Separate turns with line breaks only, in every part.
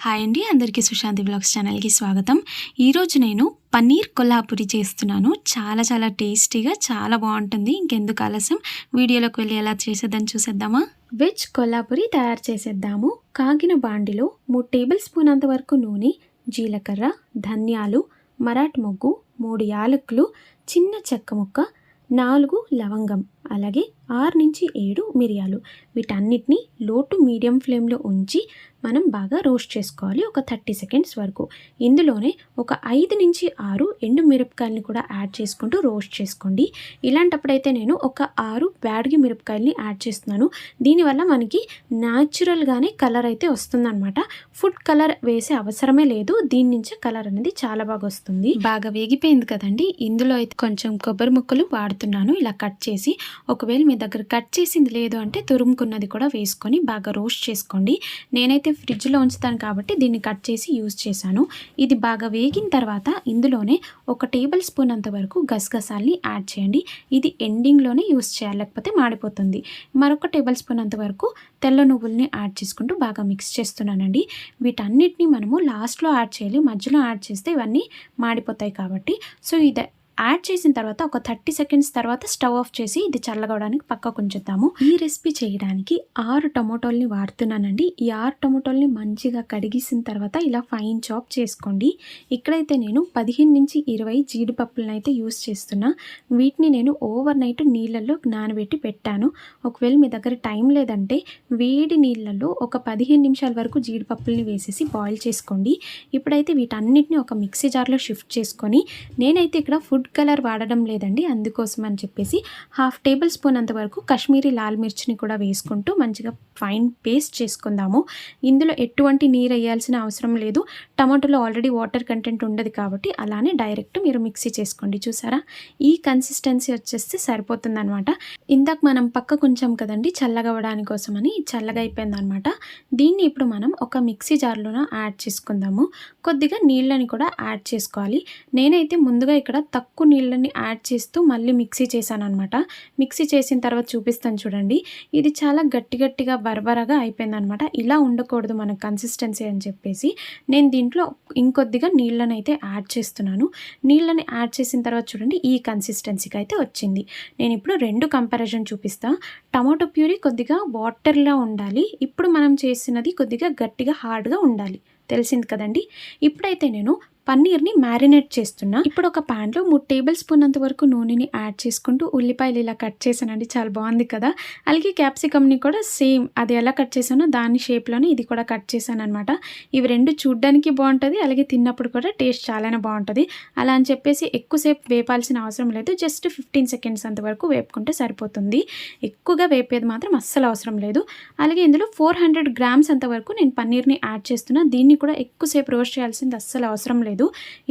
Hi అండి, అందరికీ Sushanti blogs ఛానల్కి స్వాగతం. ఈరోజు నేను పన్నీర్ కొల్హాపురి చేస్తున్నాను. చాలా చాలా టేస్టీగా చాలా బాగుంటుంది. ఇంకెందుకు ఆలస్యం, వీడియోలోకి వెళ్ళి ఎలా చేసేద్దాం చూసేద్దామా. వెజ్ కొల్హాపురి తయారు చేసేద్దాము. కాగిన బాండిలో 3 టేబుల్ స్పూన్ అంత వరకు నూనె, జీలకర్ర, ధనియాలు, మరాఠ్ మొగ్గు, 3 యాలకులు, చిన్న చెక్క ముక్క, 4 లవంగం, అలాగే 6 నుంచి 7 మిరియాలు, వీటన్నిటిని లో టు మీడియం ఫ్లేమ్లో ఉంచి మనం బాగా రోస్ట్ చేసుకోవాలి ఒక 30 సెకండ్స్ వరకు. ఇందులోనే ఒక 5 నుంచి 6 ఎండు మిరపకాయలని కూడా యాడ్ చేసుకుంటూ రోస్ట్ చేసుకోండి. ఇలాంటప్పుడైతే నేను ఒక 6 బ్యాడ్గి మిరపకాయలని యాడ్ చేస్తున్నాను. దీనివల్ల మనకి న్యాచురల్గానే కలర్ అయితే వస్తుందన్నమాట. ఫుడ్ కలర్ వేసే అవసరమే లేదు. దీని నుంచే కలర్ అనేది చాలా బాగా వస్తుంది. బాగా వేగిపోయింది కదండి. ఇందులో అయితే కొంచెం కొబ్బరి ముక్కలు వాడుతున్నాను, ఇలా కట్ చేసి. ఒకవేళ మీ దగ్గర కట్ చేసింది లేదు అంటే తురుముకున్నది కూడా వేసుకొని బాగా రోస్ట్ చేసుకోండి. నేనైతే ఫ్రిడ్జ్లో ఉంచుతాను కాబట్టి దీన్ని కట్ చేసి యూజ్ చేశాను. ఇది బాగా వేగిన తర్వాత ఇందులోనే ఒక టేబుల్ స్పూన్ అంత వరకు గసగసాల్ని యాడ్ చేయండి. ఇది ఎండింగ్లోనే యూజ్ చేయాలి, లేకపోతే మాడిపోతుంది. మరొక టేబుల్ స్పూన్ అంత వరకు తెల్ల నువ్వుల్ని యాడ్ చేసుకుంటూ బాగా మిక్స్ చేస్తున్నానండి. వీటన్నిటిని మనము లాస్ట్లో యాడ్ చేయాలి, మధ్యలో యాడ్ చేస్తే ఇవన్నీ మాడిపోతాయి కాబట్టి. సో ఇది యాడ్ చేసిన తర్వాత ఒక 30 సెకండ్స్ తర్వాత స్టవ్ ఆఫ్ చేసి ఇది చల్లగవడానికి పక్కకు ఉంచుతాము. ఈ రెసిపీ చేయడానికి 6 టమోటాలని వాడుతున్నానండి. ఈ 6 టమోటాలని మంచిగా కడిగేసిన తర్వాత ఇలా ఫైన్ చాప్ చేసుకోండి. ఇక్కడైతే నేను 15 నుంచి 20 జీడిపప్పులను అయితే యూస్ చేస్తున్నా. వీటిని నేను ఓవర్ నైట్ నీళ్ళల్లో నానబెట్టి పెట్టాను. ఒకవేళ మీ దగ్గర టైం లేదంటే వేడి నీళ్ళల్లో ఒక 15 నిమిషాల వరకు జీడిపప్పుల్ని వేసేసి బాయిల్ చేసుకోండి. ఇప్పుడైతే వీటన్నిటిని ఒక మిక్సీ జార్లో షిఫ్ట్ చేసుకొని, నేనైతే ఇక్కడ ఫుడ్ కలర్ వాడడం లేదండి, అందుకోసం అని చెప్పేసి 1/2 టేబుల్ స్పూన్ అంత వరకు కాశ్మీరీ లాల్ మిర్చిని కూడా వేసుకుంటూ మంచిగా ఫైన్ పేస్ట్ చేసుకుందాము. ఇందులో ఎటువంటి నీరు వేయాల్సిన అవసరం లేదు. టమాటోలో ఆల్రెడీ వాటర్ కంటెంట్ ఉండదు కాబట్టి అలానే డైరెక్ట్ మీరు మిక్సీ చేసుకోండి. చూసారా, ఈ కన్సిస్టెన్సీ వచ్చేస్తే సరిపోతుందన్నమాట. ఇందాక మనం పక్కకు ఉంచాం కదండి చల్లగా అవ్వడానికి కోసమని, చల్లగా అయిపోయిందనమాట. దీన్ని ఇప్పుడు మనం ఒక మిక్సీ జార్లోన యాడ్ చేసుకుందాము. కొద్దిగా నీళ్ళని కూడా యాడ్ చేసుకోవాలి. నేనైతే ముందుగా ఇక్కడ తక్కువ నీళ్ళని యాడ్ చేస్తూ మళ్ళీ మిక్సీ చేశాను అనమాట. మిక్సీ చేసిన తర్వాత చూపిస్తాను చూడండి. ఇది చాలా గట్టిగా బరబరగా అయిపోయిందనమాట. ఇలా ఉండకూడదు మన కన్సిస్టెన్సీ అని చెప్పేసి నేను దీంట్లో ఇంకొద్దిగా నీళ్ళని అయితే యాడ్ చేస్తున్నాను. నీళ్ళని యాడ్ చేసిన తర్వాత చూడండి ఈ కన్సిస్టెన్సీకి అయితే వచ్చింది. నేను ఇప్పుడు 2 కంపారిజన్ చూపిస్తాను. టమాటో ప్యూరీ కొద్దిగా వాటర్లా ఉండాలి, ఇప్పుడు మనం చేసినది కొద్దిగా గట్టిగా హార్డ్గా ఉండాలి. తెలిసింది కదండి. ఇప్పుడైతే నేను పన్నీర్ని మ్యారినేట్ చేస్తున్నా. ఇప్పుడు ఒక ప్యాన్లో 3 టేబుల్ స్పూన్ అంత వరకు నూనెని యాడ్ చేసుకుంటూ ఉల్లిపాయలు ఇలా కట్ చేశానండి. చాలా బాగుంది కదా. అలాగే క్యాప్సికమ్ని కూడా సేమ్ అది ఎలా కట్ చేశానో దాని షేప్లోనే ఇది కూడా కట్ చేశాను అనమాట. ఇవి 2 చూడ్డానికి బాగుంటుంది, అలాగే తిన్నప్పుడు కూడా టేస్ట్ చాలానే బాగుంటుంది. అలా అని చెప్పేసి ఎక్కువసేపు వేపాల్సిన అవసరం లేదు. జస్ట్ 15 సెకండ్స్ అంతవరకు వేపుకుంటే సరిపోతుంది. ఎక్కువగా వేపేది మాత్రం అస్సలు అవసరం లేదు. అలాగే ఇందులో 400 గ్రామ్స్ అంతవరకు నేను పన్నీర్ని యాడ్ చేస్తున్నా. దీన్ని కూడా ఎక్కువసేపు రోస్ట్ చేయాల్సింది అస్సలు అవసరం లేదు.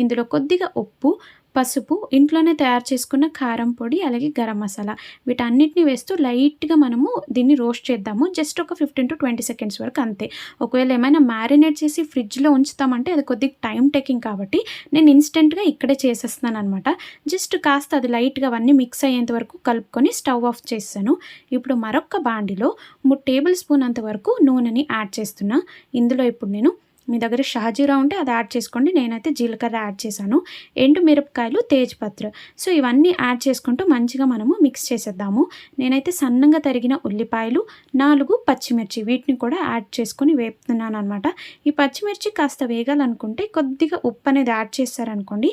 ఇందులో కొద్దిగా ఉప్పు, పసుపు, ఇంట్లోనే తయారు చేసుకున్న కారం పొడి, అలాగే గరం మసాలా, వీటన్నిటిని వేస్తూ లైట్గా మనము దీన్ని రోస్ట్ చేద్దాము. జస్ట్ ఒక 15 to 20 సెకండ్స్ వరకు అంతే. ఒకవేళ ఏమైనా మ్యారినేట్ చేసి ఫ్రిడ్జ్లో ఉంచుతామంటే అది కొద్దిగా టైం టేకింగ్ కాబట్టి నేను ఇన్స్టెంట్గా ఇక్కడే చేసేస్తున్నాను అనమాట. జస్ట్ కాస్త అది లైట్గా అవన్నీ మిక్స్ అయ్యేంత వరకు కలుపుకొని స్టవ్ ఆఫ్ చేస్తాను. ఇప్పుడు మరొక బాండిలో 3 టేబుల్ స్పూన్ అంత వరకు నూనెని యాడ్ చేస్తున్నా. ఇందులో ఇప్పుడు నేను, మీ దగ్గర షాజీరా ఉంటే అది యాడ్ చేసుకోండి, నేనైతే జీలకర్ర యాడ్ చేశాను, ఎండు మిరపకాయలు, తేజ్పత్ర. సో ఇవన్నీ యాడ్ చేసుకుంటూ మంచిగా మనము మిక్స్ చేసేద్దాము. నేనైతే సన్నంగా తరిగిన ఉల్లిపాయలు, 4 పచ్చిమిర్చి, వీటిని కూడా యాడ్ చేసుకొని వేపుతున్నాను అనమాట. ఈ పచ్చిమిర్చి కాస్త వేగాలనుకుంటే కొద్దిగా ఉప్పు అనేది యాడ్ చేస్తారనుకోండి,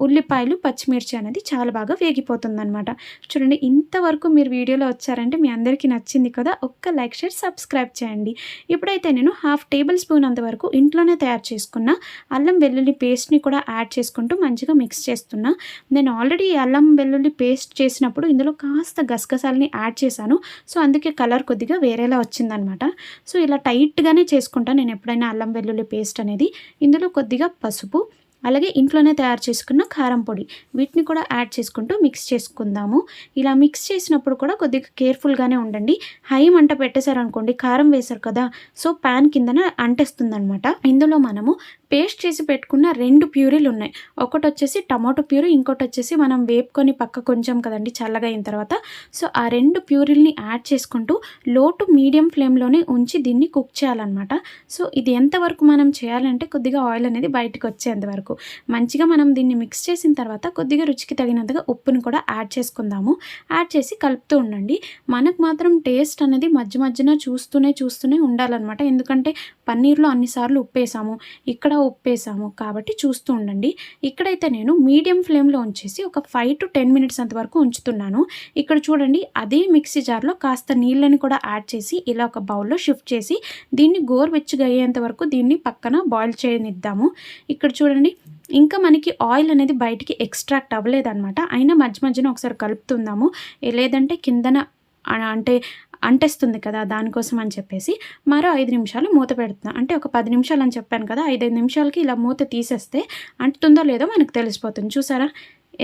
ఉల్లిపాయలు, పచ్చిమిర్చి అనేది చాలా బాగా వేగిపోతుందన్నమాట. చూడండి, ఇంతవరకు మీరు వీడియోలో వచ్చారంటే మీ అందరికీ నచ్చింది కదా. ఒక్క లైక్, షేర్, సబ్స్క్రైబ్ చేయండి. ఇప్పుడైతే నేను 1/2 టేబుల్ స్పూన్ అంతవరకు ఇంట్లోనే తయారు చేసుకున్న అల్లం వెల్లుల్లి పేస్ట్ని కూడా యాడ్ చేసుకుంటూ మంచిగా మిక్స్ చేస్తున్నా. నేను ఆల్రెడీ అల్లం వెల్లుల్లి పేస్ట్ చేసినప్పుడు ఇందులో కాస్త గసగసాలని యాడ్ చేశాను. సో అందుకే కలర్ కొద్దిగా వేరేలా వచ్చిందనమాట. సో ఇలా టైట్గానే చేసుకుంటాను నేను ఎప్పుడైనా అల్లం వెల్లుల్లి పేస్ట్ అనేది. ఇందులో కొద్దిగా పసుపు, అలాగే ఇంట్లోనే తయారు చేసుకున్న కారం పొడి, వీటిని కూడా యాడ్ చేసుకుంటూ మిక్స్ చేసుకుందాము. ఇలా మిక్స్ చేసినప్పుడు కూడా కొద్దిగా కేర్ఫుల్గానే ఉండండి. హై మంట పెట్టేశారనుకోండి, కారం వేశారు కదా, సో ప్యాన్ కిందన అంటేస్తుంది అనమాట. ఇందులో మనము పేస్ట్ చేసి పెట్టుకున్న 2 ప్యూరీలు ఉన్నాయి. ఒకటొచ్చేసి టమాటో ప్యూరీ, ఇంకోటొచ్చేసి మనం వేపుకొని పక్కకు ఉంచాం కదండీ చల్లగా అయిన తర్వాత. సో, ఆ 2 ప్యూరీలని యాడ్ చేసుకుంటూ లో టు మీడియం ఫ్లేమ్‌లోనే ఉంచి దీన్ని కుక్ చేయాలనమాట. సో, ఇది ఎంతవరకు మనం చేయాలంటే కొద్దిగా ఆయిల్ అనేది బయటకొచ్చేంత వరకు. మంచిగా మనం దీన్ని మిక్స్ చేసిన తర్వాత కొద్దిగా రుచికి తగినంతగా ఉప్పుని కూడా యాడ్ చేసుకుందాము. యాడ్ చేసి కలుపుతూ ఉండండి. మనకు మాత్రం టేస్ట్ అనేది మధ్యన చూస్తూనే ఉండాలనమాట. ఎందుకంటే పన్నీర్‌లో అన్ని సార్లు ఉప్పేసాము, ఇక్కడ ఉప్పేసాము కాబట్టి చూస్తూ ఉండండి. ఇక్కడైతే నేను మీడియం ఫ్లేమ్‌లో ఉంచేసి ఒక 5-10 మినిట్స్ అంతవరకు ఉంచుతున్నాను. ఇక్కడ చూడండి అదే మిక్సీ జార్‌లో కాస్త నీళ్ళని కూడా యాడ్ చేసి ఇలా ఒక బౌల్‌లో షిఫ్ట్ చేసి దీన్ని గోరువెచ్చగా అయ్యేంత వరకు దీన్ని పక్కన బాయిల్ చేయనిద్దాము. ఇక్కడ చూడండి ఇంకా మనకి ఆయిల్ అనేది బయటికి ఎక్స్ట్రాక్ట్ అవ్వలేదనమాట. అయినా మధ్యన ఒకసారి కలుపుతుందాము. లేదంటే కిందన అంటే అంటేస్తుంది కదా, దానికోసం అని చెప్పేసి మరో 5 నిమిషాలు మూత పెడుతున్నా. అంటే ఒక 10 నిమిషాలు అని చెప్పాను కదా, 5 నిమిషాలకి ఇలా మూత తీసేస్తే అంటుతుందో లేదో మనకు తెలిసిపోతుంది. చూసారా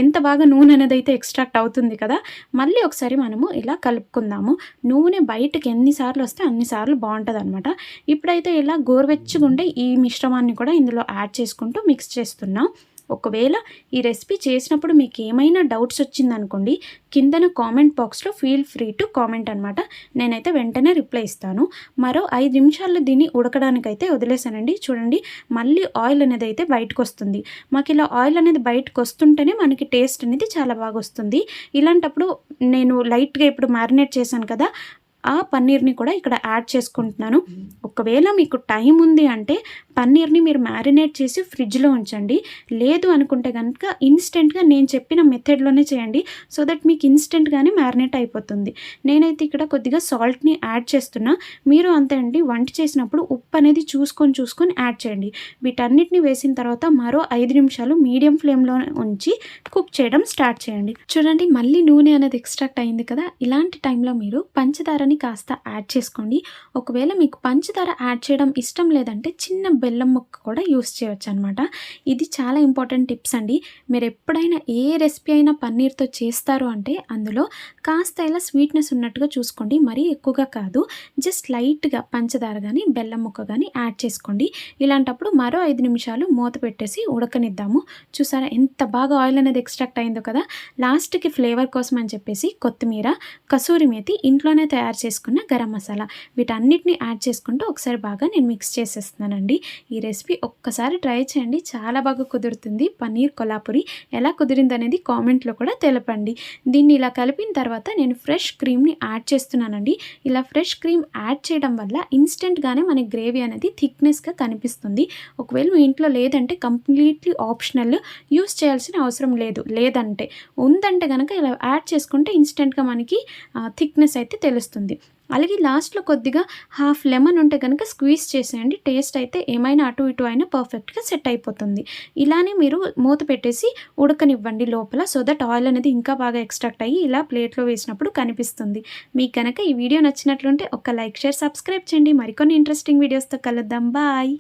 ఎంత బాగా నూనె అనేది అయితే ఎక్స్ట్రాక్ట్ అవుతుంది కదా. మళ్ళీ ఒకసారి మనము ఇలా కలుపుకుందాము. నూనె బయటకి ఎన్నిసార్లు వస్తే అన్నిసార్లు బాగుంటుందన్నమాట. ఇప్పుడైతే ఇలా గోరువెచ్చగుండే ఈ మిశ్రమాన్ని కూడా ఇందులో యాడ్ చేసుకుంటూ మిక్స్ చేస్తున్నాం. ఒకవేళ ఈ రెసిపీ చేసినప్పుడు మీకు ఏమైనా డౌట్స్ వచ్చిందనుకోండి, కిందన కామెంట్ బాక్స్లో ఫీల్ ఫ్రీ టు కామెంట్ అనమాట. నేనైతే వెంటనే రిప్లై ఇస్తాను. మరో 5 నిమిషాలు దీన్ని ఉడకడానికైతే వదిలేసానండి. చూడండి మళ్ళీ ఆయిల్ అనేది అయితే బయటకు వస్తుంది. మాకు ఇలా ఆయిల్ అనేది బయటకు వస్తుంటేనే మనకి టేస్ట్ అనేది చాలా బాగా వస్తుంది. ఇలాంటప్పుడు నేను లైట్గా ఇప్పుడు మ్యారినేట్ చేశాను కదా, ఆ పన్నీర్ని కూడా ఇక్కడ యాడ్ చేసుకుంటున్నాను. ఒకవేళ మీకు టైం ఉంది అంటే పన్నీర్ని మీరు మ్యారినేట్ చేసి ఫ్రిడ్జ్లో ఉంచండి. లేదు అనుకుంటే కనుక ఇన్స్టెంట్గా నేను చెప్పిన మెథడ్లోనే చేయండి. సో దట్ మీకు ఇన్స్టెంట్గానే మ్యారినేట్ అయిపోతుంది. నేనైతే ఇక్కడ కొద్దిగా సాల్ట్ని యాడ్ చేస్తున్నా. మీరు అంతే అండి, వంట చేసినప్పుడు ఉప్పు అనేది చూసుకొని యాడ్ చేయండి. వీటన్నిటిని వేసిన తర్వాత మరో 5 నిమిషాలు మీడియం ఫ్లేమ్లో ఉంచి కుక్ చేయడం స్టార్ట్ చేయండి. చూడండి మళ్ళీ నూనె అనేది ఎక్స్ట్రాక్ట్ అయింది కదా. ఇలాంటి టైంలో మీరు పంచదారని కాస్త యాడ్ చేసుకోండి. ఒకవేళ మీకు పంచదార యాడ్ చేయడం ఇష్టం లేదంటే చిన్న బెల్లం ముక్క కూడా యూస్ చేయవచ్చు అనమాట. ఇది చాలా ఇంపార్టెంట్ టిప్స్ అండి. మీరు ఎప్పుడైనా ఏ రెసిపీ అయినా పన్నీర్తో చేస్తారు అంటే అందులో కాస్త ఇలా స్వీట్నెస్ ఉన్నట్టుగా చూసుకోండి. మరీ ఎక్కువగా కాదు, జస్ట్ లైట్గా పంచదార కానీ బెల్లం ముక్క కానీ యాడ్ చేసుకోండి. ఇలాంటప్పుడు మరో 5 నిమిషాలు మూత పెట్టేసి ఉడకనిద్దాము. చూసారా ఎంత బాగా ఆయిల్ అనేది ఎక్స్ట్రాక్ట్ అయిందో కదా. లాస్ట్కి ఫ్లేవర్ కోసం అని చెప్పేసి కొత్తిమీర, కసూరి మేతి, ఇంట్లోనే తయారు చేసుకున్న గరం మసాలా వీటన్నిటిని యాడ్ చేసుకుంటూ ఒకసారి బాగా నేను మిక్స్ చేసేస్తున్నానండి. ఈ రెసిపీ ఒక్కసారి ట్రై చేయండి, చాలా బాగా కుదురుతుంది. పన్నీర్ కొల్హాపురి ఎలా కుదిరింది అనేది కామెంట్లో కూడా తెలపండి. దీన్ని ఇలా కలిపిన తర్వాత నేను ఫ్రెష్ క్రీమ్ని యాడ్ చేస్తున్నానండి. ఇలా ఫ్రెష్ క్రీమ్ యాడ్ చేయడం వల్ల ఇన్స్టెంట్గానే మన గ్రేవీ అనేది థిక్నెస్గా కనిపిస్తుంది. ఒకవేళ మీ ఇంట్లో లేదంటే కంప్లీట్లీ ఆప్షనల్, యూస్ చేయాల్సిన అవసరం లేదు. లేదంటే ఉందంటే కనుక ఇలా యాడ్ చేసుకుంటే ఇన్స్టెంట్గా మనకి థిక్నెస్ అయితే తెలుస్తుంది. అలాగే లాస్ట్లో కొద్దిగా హాఫ్ లెమన్ ఉంటే కనుక స్క్వీజ్ చేసేయండి. టేస్ట్ అయితే ఏమైనా అటు ఇటు అయినా పర్ఫెక్ట్గా సెట్ అయిపోతుంది. ఇలానే మీరు మూత పెట్టేసి ఉడకనివ్వండి లోపల. సో దట్ ఆయిల్ అనేది ఇంకా బాగా ఎక్స్ట్రాక్ట్ అయ్యి ఇలా ప్లేట్లో వేసినప్పుడు కనిపిస్తుంది. మీకు కనుక ఈ వీడియో నచ్చినట్లుంటే ఒక లైక్, షేర్, సబ్స్క్రైబ్ చేయండి. మరికొన్ని ఇంట్రెస్టింగ్ వీడియోస్తో కలుద్దాం. బాయ్.